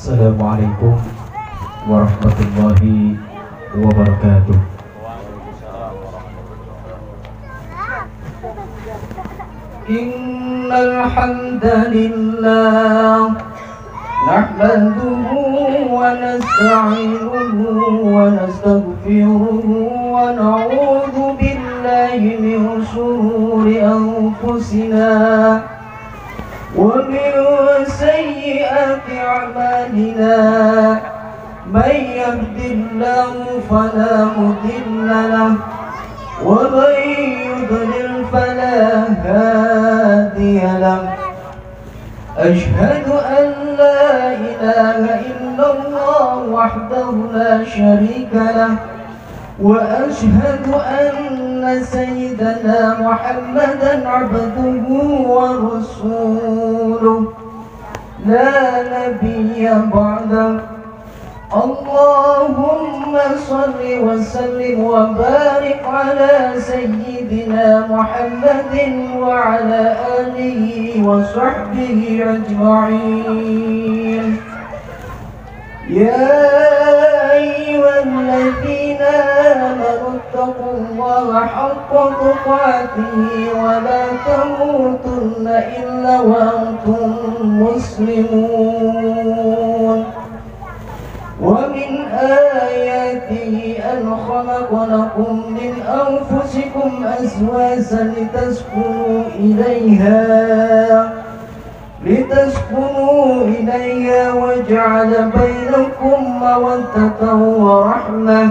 Assalamualaikum warahmatullahi wabarakatuh. Innal hamdalillah nahmaduhu wa nasta'inuhu wa nastaghfiruhu wa na'udzu billahi min shururi anfusina wa min sayyiati a'malina. Man yahdihillahu fala mudilla lahu wa man yudlil fala hadiya lahu. Ashhadu an la ilaha illallah wahdahu la syarika lahu wa ashhadu anna sayyidana Muhammadan abduhu wa rasuluh la nabiyya ba'dahu. Allahumma salli wa sallim wa barik ala sayyidina Muhammadin wa ala alihi wa sahbihi ajma'in. Ya ayyuhalladzina amanu taqullaha haqqa tuqatih wa la tamutunna illa wa antum muslimun. Wa min ayatihi an khalaqa lakum min anfusikum azwajan litaskunu ilayha wa ja'ala bainakum mawaddatan wa rahmah.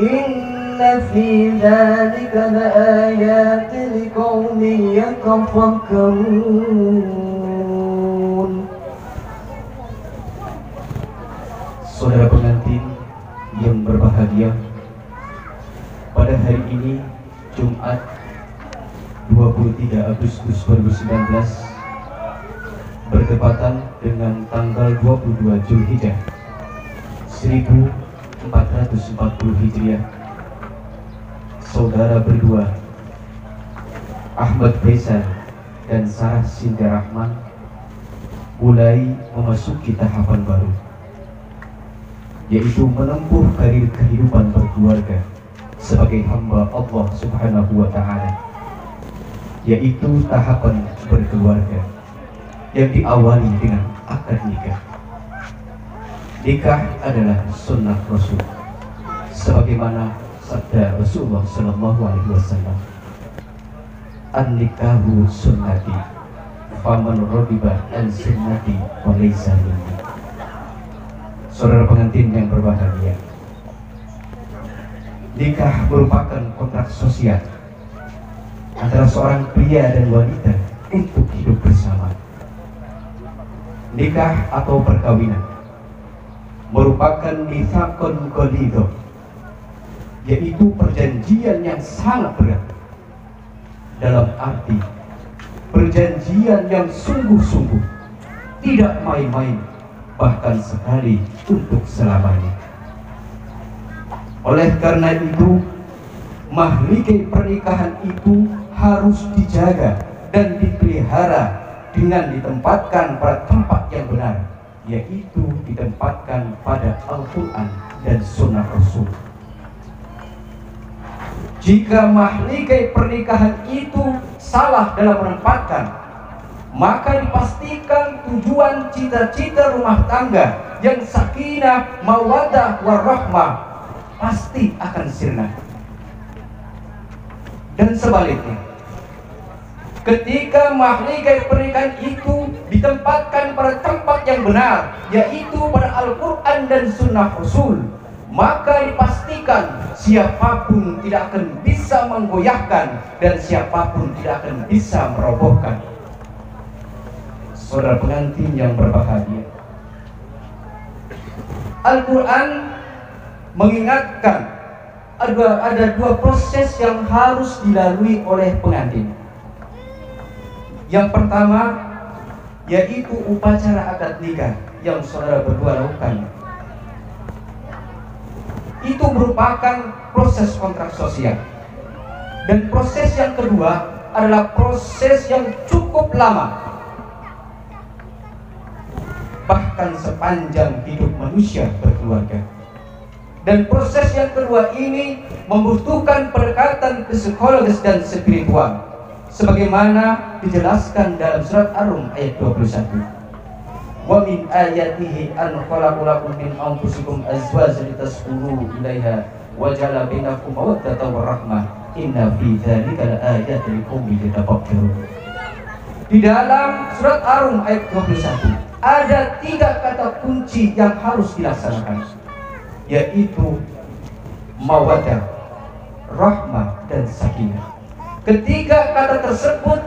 Inna fi dhalika laayatin liqaumin yatafakkarun. Saudara pengantin yang berbahagia, pada hari ini Jumat 23 Agustus 2019 bertepatan dengan tanggal 22 Zulhijjah 1440 Hijriah. Saudara berdua Ahmad Faisal dan Sarah Sinta Rahman mulai memasuki tahapan baru, yaitu menempuh karir kehidupan berkeluarga sebagai hamba Allah Subhanahu wa Ta'ala, yaitu tahapan berkeluarga yang diawali dengan akad nikah. Nikah adalah sunnah Rasul, sebagaimana sabda Rasulullah Sallallahu Alaihi Wasallam, "An-nikahu sunnati, faman radiba an sunnati falaysa minni." Saudara pengantin yang berbahagia, nikah merupakan kontrak sosial antara seorang pria dan wanita untuk hidup bersama. Nikah atau perkawinan merupakan mitsaqun ghalidh, yaitu perjanjian yang sangat berat, dalam arti perjanjian yang sungguh-sungguh, tidak main-main, bahkan sekali untuk selamanya. Oleh karena itu, mahligai pernikahan itu harus dijaga dan dipelihara dengan ditempatkan pada tempat yang benar, yaitu ditempatkan pada Al-Quran dan Sunnah Rasul. Jika mahligai pernikahan itu salah dalam menempatkan, maka dipastikan tujuan cita-cita rumah tangga yang sakinah, mawaddah, warahmah pasti akan sirna. Dan sebaliknya, ketika mahligai pernikahan itu ditempatkan pada tempat yang benar, yaitu pada Al-Quran dan Sunnah Rasul, maka dipastikan siapapun tidak akan bisa menggoyahkan dan siapapun tidak akan bisa merobohkan. Saudara pengantin yang berbahagia, Al-Quran mengingatkan ada dua proses yang harus dilalui oleh pengantin. Yang pertama yaitu upacara akad nikah yang saudara berdua lakukan. Itu merupakan proses kontrak sosial. Dan proses yang kedua adalah proses yang cukup lama. bahkan sepanjang hidup manusia berkeluarga. Dan proses yang kedua ini membutuhkan pendekatan psikologis dan spiritual, sebagaimana dijelaskan dalam surat Ar-Rum ayat 21. Wa min ayatihi an khalaqu lakum min anfusikum azwajan litaskunu ilaiha wa ja'ala bainakum mawaddatan wa rahmah inna fi dzalika laayatin liqaumin yatafakkarun. Di dalam surat Ar-Rum ayat 21 ada 3 kata kunci yang harus dilaksanakan, yaitu mawaddah, rahmah, dan sakinah. Ketiga kata tersebut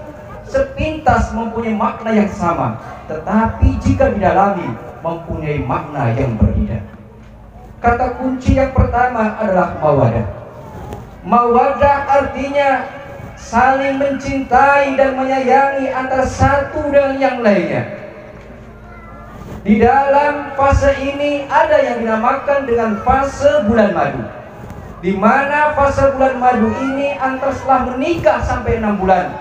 sepintas mempunyai makna yang sama, tetapi jika didalami mempunyai makna yang berbeda. Kata kunci yang pertama adalah mawaddah. Mawaddah artinya saling mencintai dan menyayangi antara satu dengan yang lainnya. Di dalam fase ini ada yang dinamakan dengan fase bulan madu, di mana fase bulan madu ini antara setelah menikah sampai 6 bulan.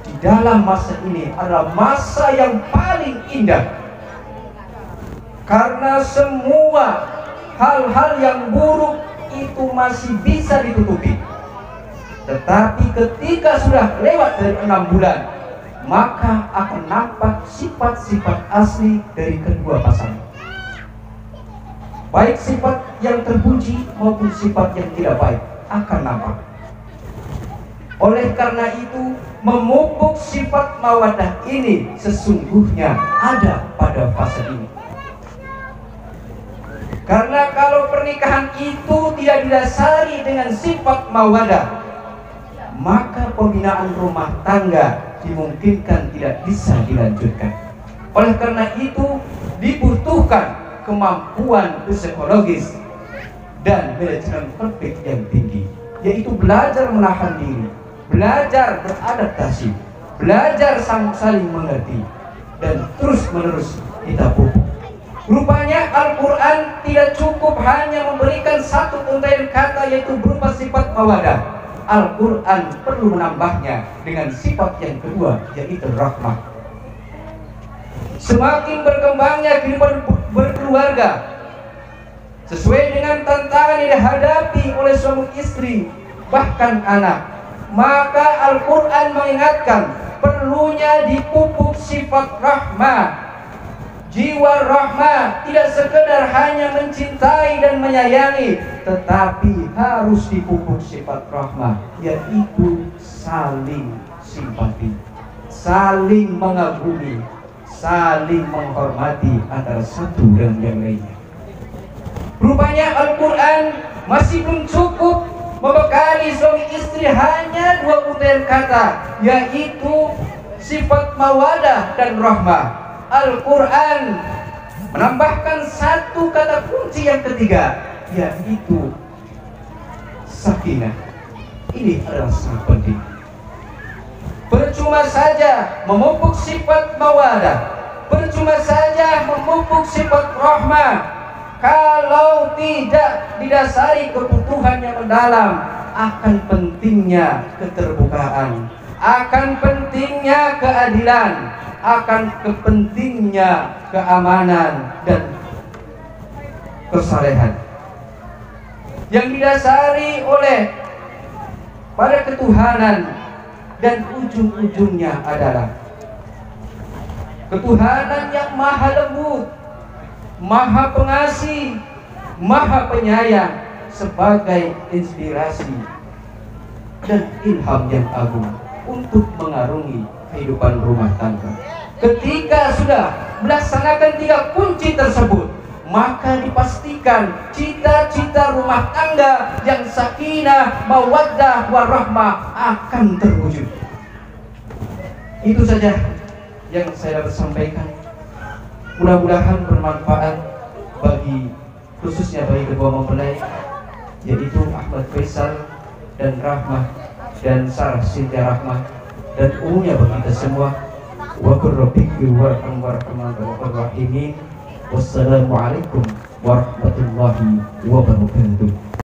Di dalam masa ini adalah masa yang paling indah, karena semua hal-hal yang buruk itu masih bisa ditutupi. Tetapi ketika sudah lewat dari 6 bulan, maka akan nampak sifat-sifat asli dari kedua pasangan, baik sifat yang terpuji maupun sifat yang tidak baik akan nampak. Oleh karena itu, memupuk sifat mawaddah ini sesungguhnya ada pada fase ini. Karena kalau pernikahan itu tidak didasari dengan sifat mawaddah, maka pembinaan rumah tangga dimungkinkan tidak bisa dilanjutkan. Oleh karena itu dibutuhkan kemampuan psikologis dan manajemen konflik yang tinggi, yaitu belajar menahan diri, belajar beradaptasi, belajar saling mengerti, dan terus-menerus kita pupuk. Rupanya Al-Quran tidak cukup hanya memberikan satu untaian kata, yaitu berupa sifat mawaddah. Al-Quran perlu menambahnya dengan sifat yang kedua, yaitu rahmah. Semakin berkembangnya kehidupan berkeluarga sesuai dengan tantangan yang dihadapi oleh suami istri bahkan anak, maka Al-Quran mengingatkan perlunya dipupuk sifat rahmah. Jiwa rahmah tidak sekedar hanya mencintai dan menyayangi, tetapi harus dipupuk sifat rahmah, yaitu saling simpati, saling mengagumi, saling menghormati antara satu dan yang lainnya. Rupanya Al-Quran masih belum cukup membekali suami istri hanya 2 untaian kata, yaitu sifat mawaddah dan rahmah. Al-Quran menambahkan satu kata kunci yang ketiga, yaitu sakinah. Ini adalah sangat penting. Percuma saja memupuk sifat mawaddah, percuma saja memupuk sifat rahmah, kalau tidak didasari kebutuhan yang mendalam akan pentingnya keterbukaan, akan pentingnya keadilan, akan kepentingnya keamanan dan kesalehan yang didasari oleh pada ketuhanan, dan ujung-ujungnya adalah ketuhanan yang maha lembut, maha pengasih, maha penyayang, sebagai inspirasi dan ilham yang agung untuk mengarungi kehidupan rumah tangga. Ketika sudah melaksanakan 3 kunci tersebut, maka dipastikan cita-cita rumah tangga yang sakinah, mawaddah, warahmah akan terwujud. Itu saja yang saya dapat sampaikan. Mudah-mudahan bermanfaat bagi, khususnya bagi kedua mempelai, yaitu Ahmad Faisal dan Rahmah dan Sarah Sintia Rahmah, dan umumnya bagi kita semua. Wa qur rabbikir warhamar rahimin. Wassalamualaikum warahmatullahi wabarakatuh.